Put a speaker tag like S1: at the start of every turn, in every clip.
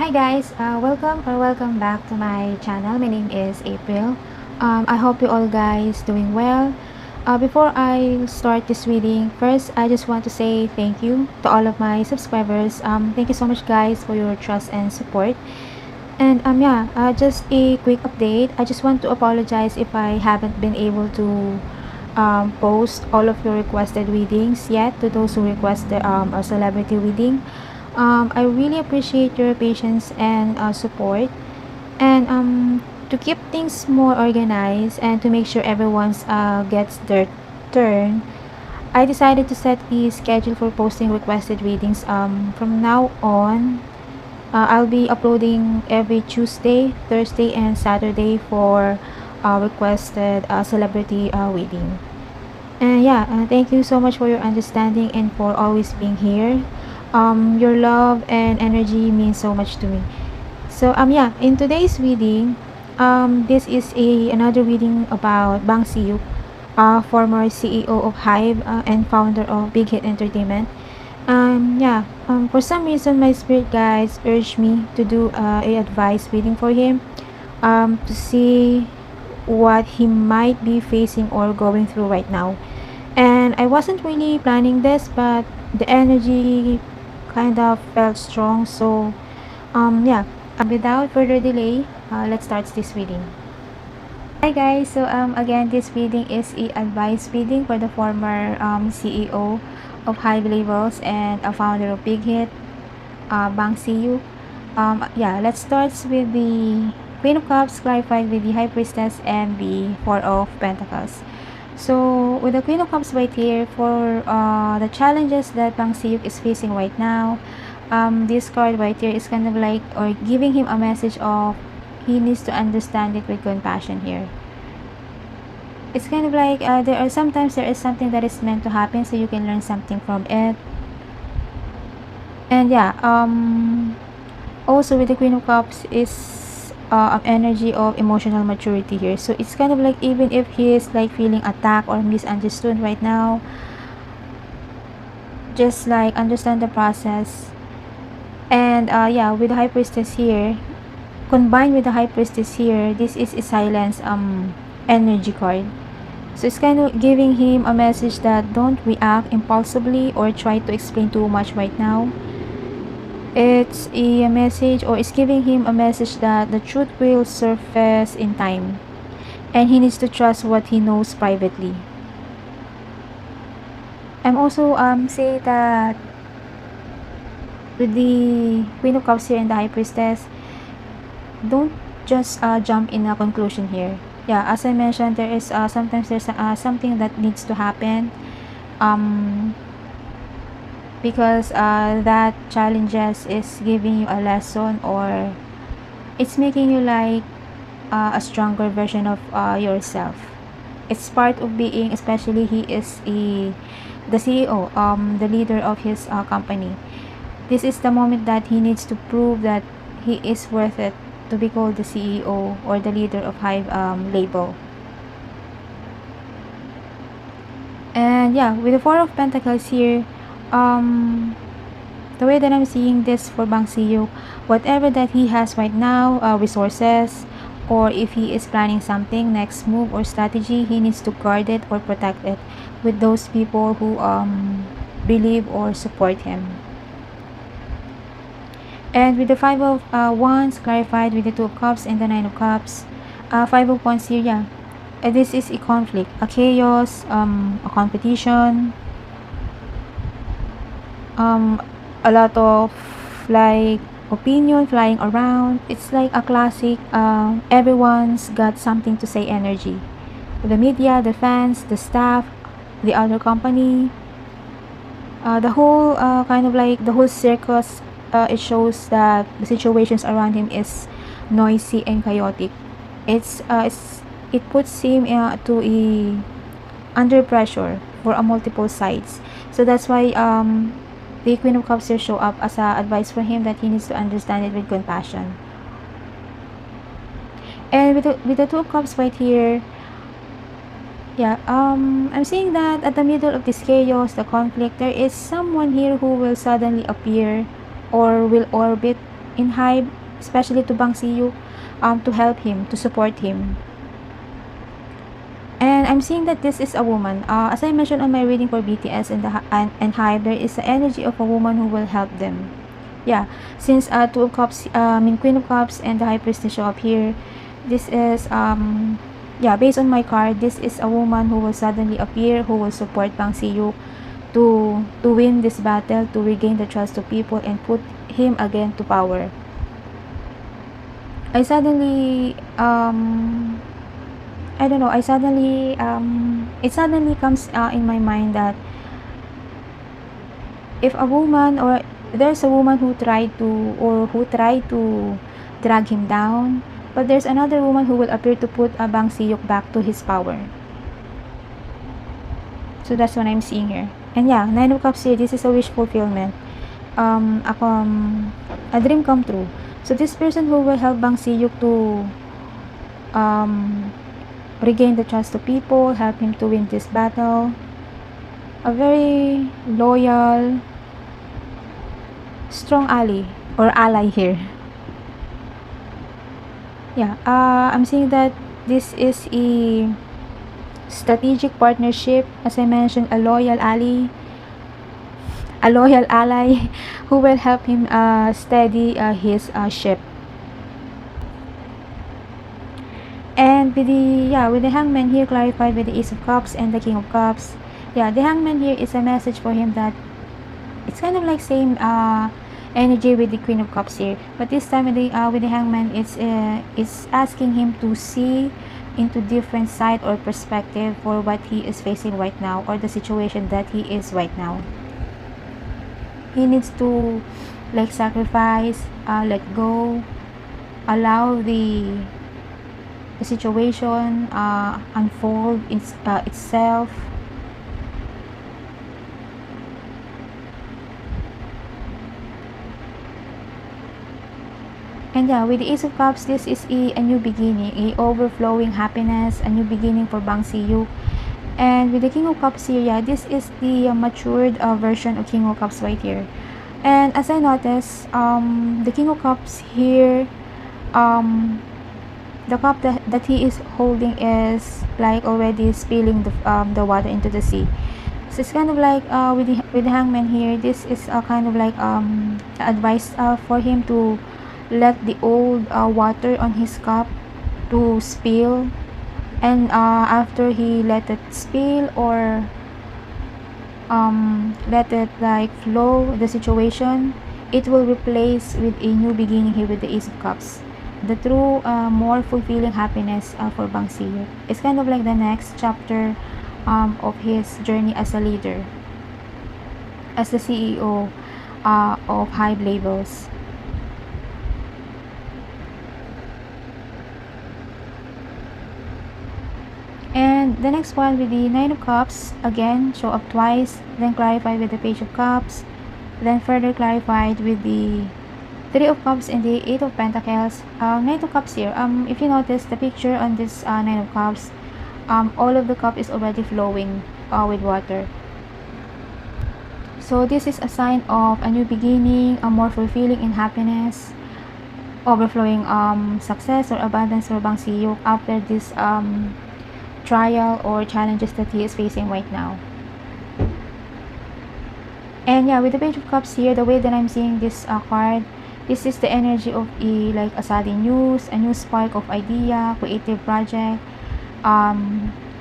S1: Hi guys, welcome back to my channel. My name is April. I hope you all guys doing well. Before I start this reading, first I just want to say thank you to all of my subscribers. Thank you so much guys for your trust and support. And just a quick update. I just want to apologize if I haven't been able to post all of your requested readings yet to those who requested a celebrity reading. I really appreciate your patience and support. And to keep things more organized and to make sure everyone's gets their turn, I decided to set a schedule for posting requested readings. From now on, I'll be uploading every Tuesday, Thursday, and Saturday for requested celebrity reading. And thank you so much for your understanding and for always being here. Your love and energy means so much to me. So in today's reading, this is another reading about Bang Si-hyuk, former CEO of Hive and founder of Big Hit Entertainment. For some reason, my spirit guides urged me to do a advice reading for him, to see what he might be facing or going through right now. And I wasn't really planning this, but the energy kind of felt strong. So without further delay, let's start this reading. Hi guys, so again, this reading is a advice reading for the former CEO of Hive Labels and a founder of Big Hit, Bang Si-hyuk. Let's start with the Queen of Cups clarified with the High Priestess and the Four of Pentacles. So with the Queen of Cups right here, for the challenges that Bang Si-hyuk is facing right now, this card right here is kind of like, or giving him a message of he needs to understand it with compassion here. It's kind of like there is something that is meant to happen, so you can learn something from it. And also with the Queen of Cups is an energy of emotional maturity here. So it's kind of like, even if he is like feeling attacked or misunderstood right now, just like understand the process. And with the High Priestess here, combined with the High Priestess here, this is a silence energy card. So it's kind of giving him a message that don't react impulsively or try to explain too much right now. It's a message, or it's giving him a message that the truth will surface in time, and he needs to trust what he knows privately. I'm also say that with the Queen of Cups here and the High Priestess, don't just jump in a conclusion here. As I mentioned, there is sometimes there's something that needs to happen, because that challenges is giving you a lesson, or it's making you like a stronger version of yourself. It's part of being, especially he is the CEO, the leader of his company. This is the moment that he needs to prove that he is worth it to be called the CEO or the leader of Hive label. And with the Four of Pentacles here, the way that I'm seeing this for Bang Si-hyuk, whatever that he has right now, resources, or if he is planning something, next move or strategy, he needs to guard it or protect it with those people who believe or support him. And with the Five of Wands clarified with the Two of Cups and the Nine of Cups, Five of Wands here, this is a conflict, a chaos, a competition, a lot of like opinion flying around. It's like a classic everyone's got something to say energy. The media, the fans, the staff, the other company, the whole kind of like the whole circus. It shows that the situations around him is noisy and chaotic. It puts him to a under pressure for a multiple sides. So that's why the Queen of Cups here show up as a advice for him that he needs to understand it with compassion. And with the Two of Cups right here, I'm seeing that at the middle of this chaos, the conflict, there is someone here who will suddenly appear or will orbit in Hive, especially to Bang Si-hyuk, to help him, to support him. And I'm seeing that this is a woman. As I mentioned on my reading for BTS and Hive, there is the energy of a woman who will help them. Yeah, since Two of Cups, Queen of Cups and the High Priestess show up here, this is yeah, based on my card, this is a woman who will suddenly appear, who will support Bang Si-hyuk to win this battle, to regain the trust of people and put him again to power. I suddenly I don't know, it suddenly comes in my mind that if a woman, or there's a woman who tried to drag him down, but there's another woman who will appear to put Bang Si-hyuk back to his power. So that's what I'm seeing here. And yeah, Nine of Cups here, this is a wish fulfillment. A dream come true. So this person who will help Bang Si-hyuk to regain the trust of people, help him to win this battle. A very loyal, strong ally here. Yeah, I'm seeing that this is a strategic partnership. As I mentioned, a loyal ally who will help him steady his ship. And with the Hangman here clarified with the Ace of Cups and the King of Cups. Yeah, the Hangman here is a message for him that it's kind of like same energy with the Queen of Cups here, but this time with the Hangman, it's asking him to see into different side or perspective for what he is facing right now, or the situation that he is right now. He needs to like sacrifice, let go, allow the situation unfold itself. And yeah, with the Ace of Cups, this is a new beginning, a overflowing happiness, a new beginning for Bang Si-hyuk. And with the King of Cups here, yeah, this is the matured version of King of Cups right here. And as I noticed, the King of Cups here, the cup that he is holding is like already spilling the water into the sea. So it's kind of like with the Hangman here, this is kind of like advice for him to let the old water on his cup to spill, and after he let it spill, or let it like flow the situation, it will replace with a new beginning here with the Ace of Cups, the true more fulfilling happiness for Bang Si-hyuk. It's kind of like the next chapter of his journey as a leader, as the CEO of Hive Labels. And the next one with the Nine of Cups, again show up twice, then clarified with the Page of Cups, then further clarified with the Three of Cups and the Eight of Pentacles. Knight of Cups here, if you notice the picture on this Nine of Cups, all of the cup is already flowing with water. So this is a sign of a new beginning, a more fulfilling in happiness, overflowing success or abundance for Bang Si-hyuk after this trial or challenges that he is facing right now. And yeah, with the Page of Cups here, the way that I'm seeing this card, this is the energy of a sudden news, a new spark of idea, creative project.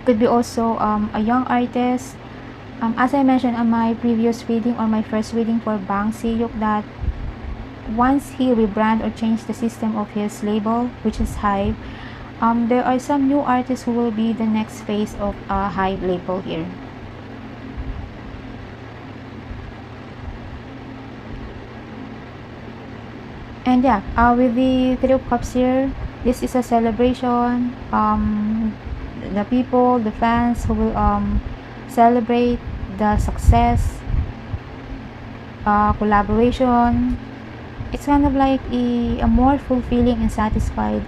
S1: Could be also a young artist. As I mentioned on my previous reading, or my first reading for Bang Si-hyuk, that once he rebrand or change the system of his label, which is Hive, there are some new artists who will be the next phase of Hive label here. And yeah, with the Three of Cups here, this is a celebration. The people, the fans who will celebrate the success, collaboration. It's kind of like a more fulfilling and satisfied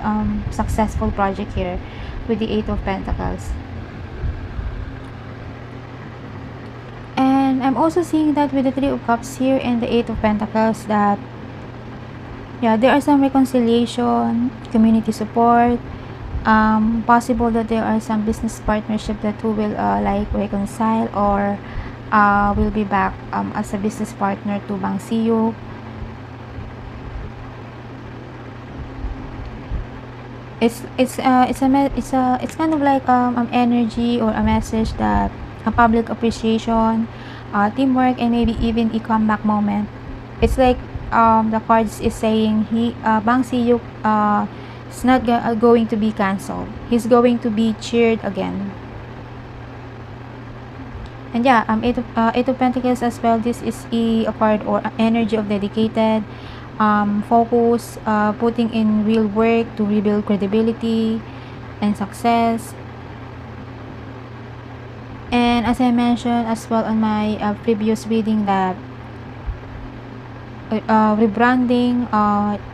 S1: successful project here with the Eight of Pentacles. And I'm also seeing that with the Three of Cups here and the Eight of Pentacles, that Yeah, there are some reconciliation, community support, possible that there are some business partnership that who will like reconcile or will be back as a business partner to Bang Si-hyuk. It's kind of like energy or a message that a public appreciation, teamwork, and maybe even a comeback moment. It's like the cards is saying he Bang Si-hyuk is not going to be cancelled. He's going to be cheered again. And yeah, Eight of Pentacles as well. This is a card or energy of dedicated, focus, putting in real work to rebuild credibility and success. And as I mentioned as well on my previous reading that rebranding,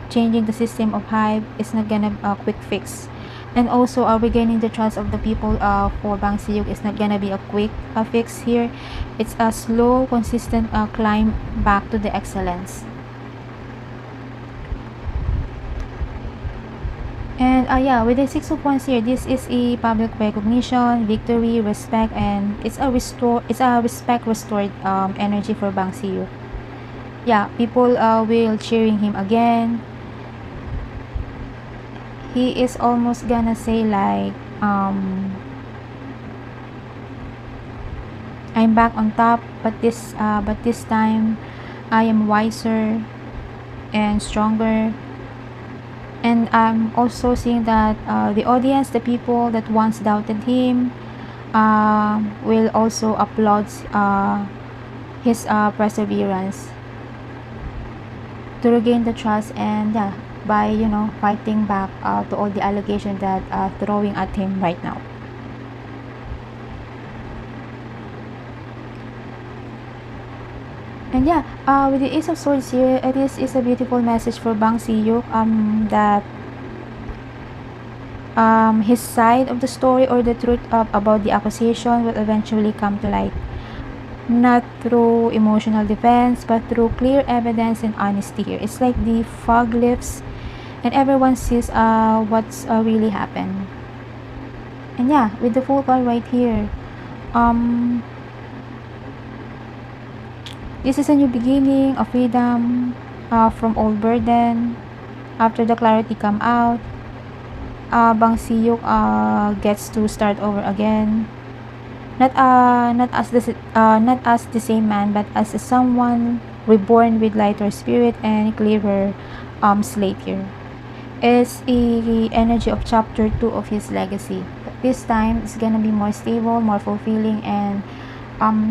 S1: changing the system of hype is not gonna quick fix. And also regaining the trust of the people for Bang Si-hyuk is not gonna be a quick fix here. It's a slow, consistent climb back to the excellence. And yeah, with the Six of Wands here, this is a public recognition, victory, respect, and it's a respect restored energy for Bang Si-hyuk. Yeah, people will cheering him again. He is almost gonna say like I'm back on top, but this time I am wiser and stronger. And I'm also seeing that the audience, the people that once doubted him, will also applaud his perseverance to regain the trust, and yeah, by fighting back to all the allegations that are throwing at him right now. And yeah, with the Ace of Swords here, it is a beautiful message for Bang Si-hyuk that his side of the story or the truth about the accusation will eventually come to light. Not through emotional defense, but through clear evidence and honesty here. It's like the fog lifts and everyone sees what's really happened. And yeah, with the Fool card right here, this is a new beginning, a freedom from old burden. After the clarity come out, Bang Si-hyuk gets to start over again. Not as the same man, but as someone reborn with lighter spirit and clearer slate here. Is the energy of chapter 2 of his legacy. But this time it's gonna be more stable, more fulfilling, and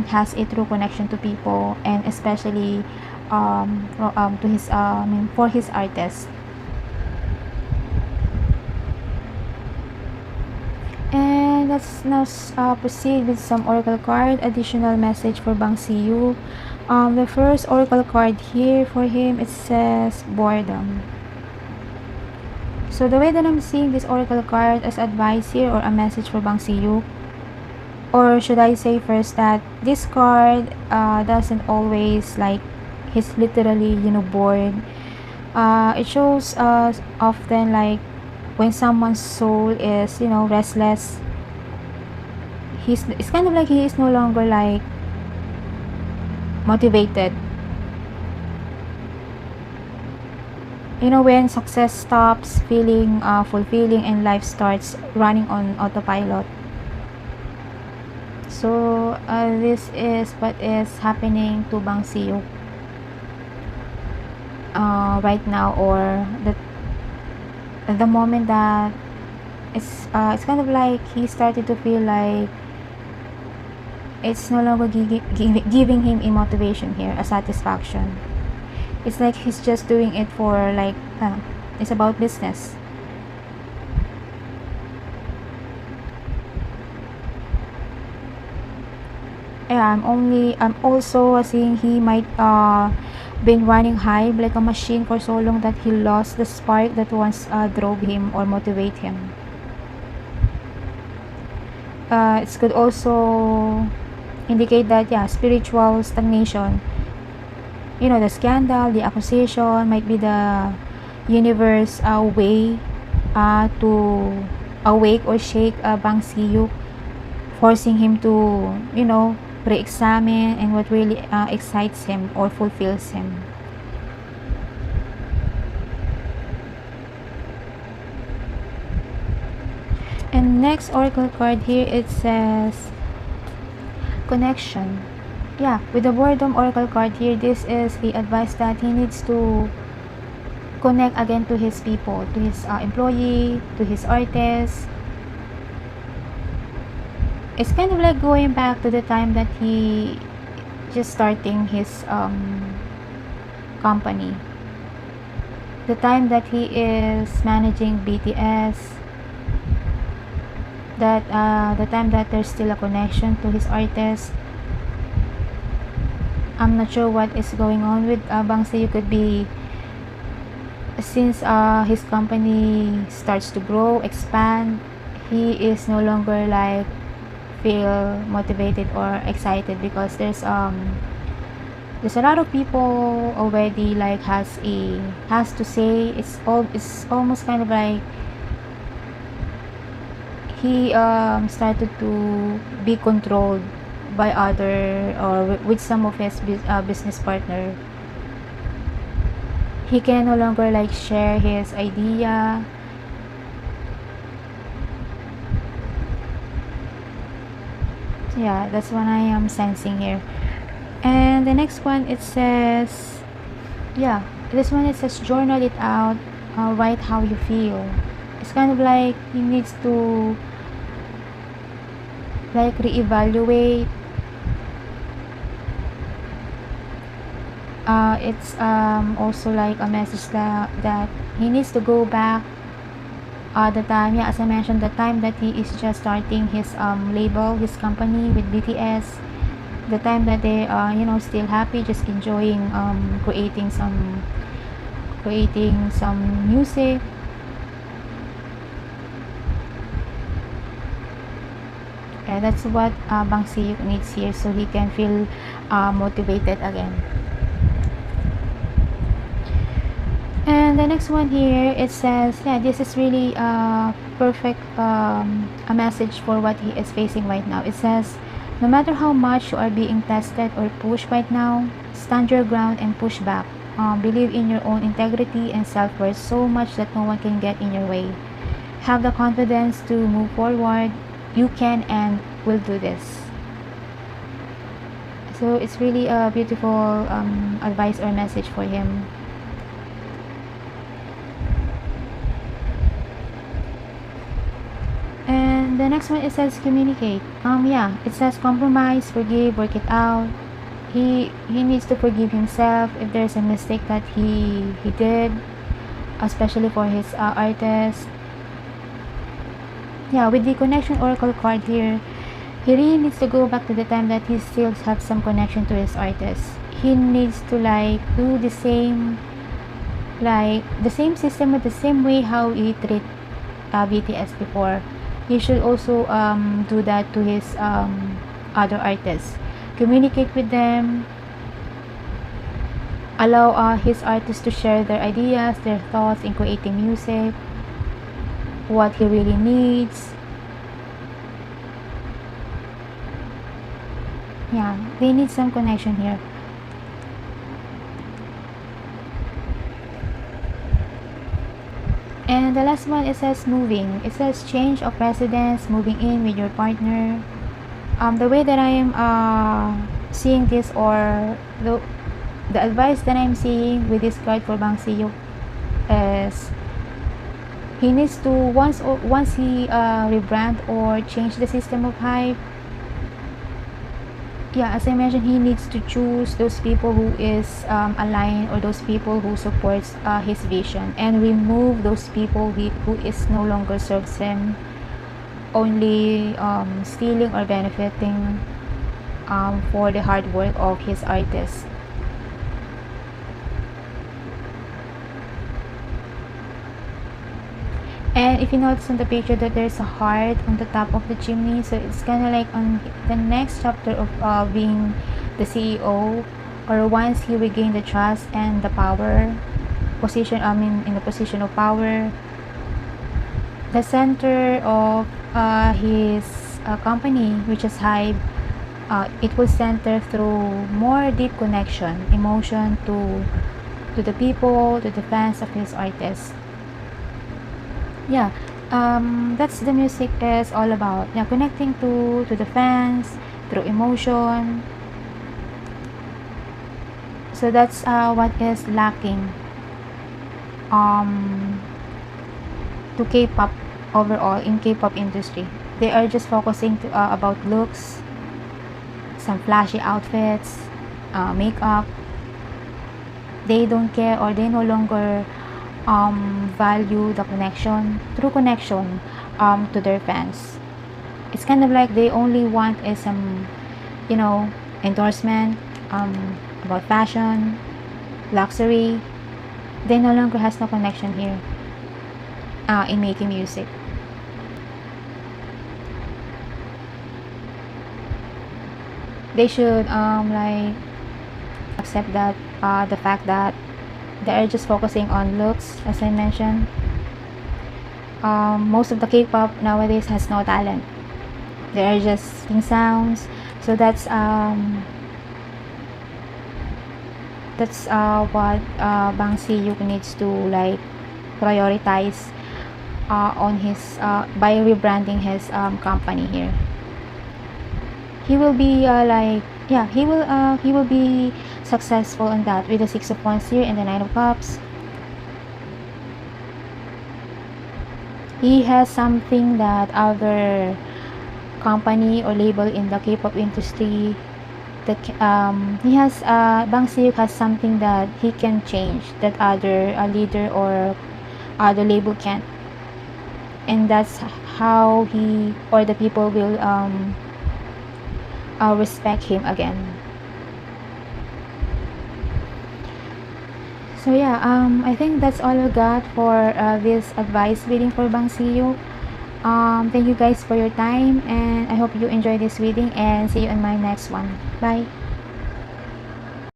S1: has a true connection to people, and especially to his for his artists. And let's now proceed with some oracle card. Additional message for Bang Si-hyuk. The first oracle card here for him, it says boredom. So the way that I'm seeing this oracle card as advice here or a message for Bang Si-hyuk, or should I say first that this card doesn't always like he's literally bored. It shows often like when someone's soul is restless, it's kind of like he is no longer like motivated. When success stops feeling fulfilling and life starts running on autopilot. So this is what is happening to Bang Si-hyuk right now, or the moment that it's kind of like he started to feel like it's no longer giving him a motivation here, a satisfaction. It's like he's just doing it for like it's about business. Yeah, I'm also seeing he might been running high like a machine for so long that he lost the spark that once drove him or motivate him. It could also indicate that spiritual stagnation. The scandal, the accusation might be the universe way to awake or shake Bang Si-hyuk, forcing him to, re-examine and what really excites him or fulfills him. And next oracle card here, it says connection. Yeah, with the boredom oracle card here, this is the advice that he needs to connect again to his people, to his employee, to his artist. It's kind of like going back to the time that he just starting his company, the time that he is managing BTS, that the time that there's still a connection to his artist. I'm not sure what is going on with Bang Si-hyuk. Could be since his company starts to grow, expand, he is no longer like feel motivated or excited because there's a lot of people already like has to say. It's almost kind of like he started to be controlled by other or with some of his business partner. He can no longer like share his idea. Yeah, that's what I am sensing here. And the next one, it says, yeah, this one, it says journal it out, write how you feel. It's kind of like he needs to like reevaluate. It's also like a message that he needs to go back the time, yeah, as I mentioned, the time that he is just starting his label, his company with BTS, the time that they are, still happy, just enjoying creating some music. Yeah, that's what Bang Si-hyuk needs here, so he can feel motivated again. And the next one here, it says, yeah, this is really perfect a message for what he is facing right now. It says, no matter how much you are being tested or pushed right now, stand your ground and push back. Believe in your own integrity and self-worth so much that no one can get in your way. Have the confidence to move forward. You can and will do this. So it's really a beautiful advice or message for him. And the next one, it says communicate. Yeah, it says compromise, forgive, work it out. He needs to forgive himself if there's a mistake that he did, especially for his artist. Yeah, with the connection oracle card here, he really needs to go back to the time that he still has some connection to his artist. He needs to like do the same system with the same way how he treat BTS before. He should also do that to his other artists. Communicate with them, allow his artists to share their ideas, their thoughts in creating music, what he really needs. Yeah, they need some connection here. And the last one, it says moving. It says change of residence, moving in with your partner. The way that I am seeing this, or the advice that I'm seeing with this card for Bang Si-hyuk is he needs to once he rebrand or change the system of hype. Yeah, as I mentioned, he needs to choose those people who is aligned, or those people who supports his vision, and remove those people who is no longer serves him, only stealing or benefiting for the hard work of his artist. And if you notice on the picture that there's a heart on the top of the chimney, so it's kind of like on the next chapter of being the CEO, or once he regained the trust and the power, position, in the position of power. The center of his company, which is Hive, it will center through more deep connection, emotion to the people, to the fans of his artist. Yeah, that's the music is all about. Yeah, connecting to the fans through emotion. So that's what is lacking um to K-pop overall in K-pop industry. They are just focusing about looks, some flashy outfits, makeup. They don't care, or they no longer value the connection, true connection to their fans. It's kind of like they only want is some, you know, endorsement about fashion, luxury. They no longer has no connection here in making music. They should like accept that the fact that they are just focusing on looks, as I mentioned. Most of the K-pop nowadays has no talent. They are just singing sounds. So that's what Bang Si-hyuk needs to like prioritize on his by rebranding his company here. He will be like, yeah, he will be successful in that with the Six of Wands here and the Nine of Cups. He has something that other company or label in the K-pop industry that he has Bang Si-hyuk has something that he can change that other leader or other label can't, and that's how he or the people will respect him again. So yeah, I think that's all I got for this advice reading for Bang Si-hyuk. Thank you guys for your time, and I hope you enjoy this reading, and see you in my next one. Bye.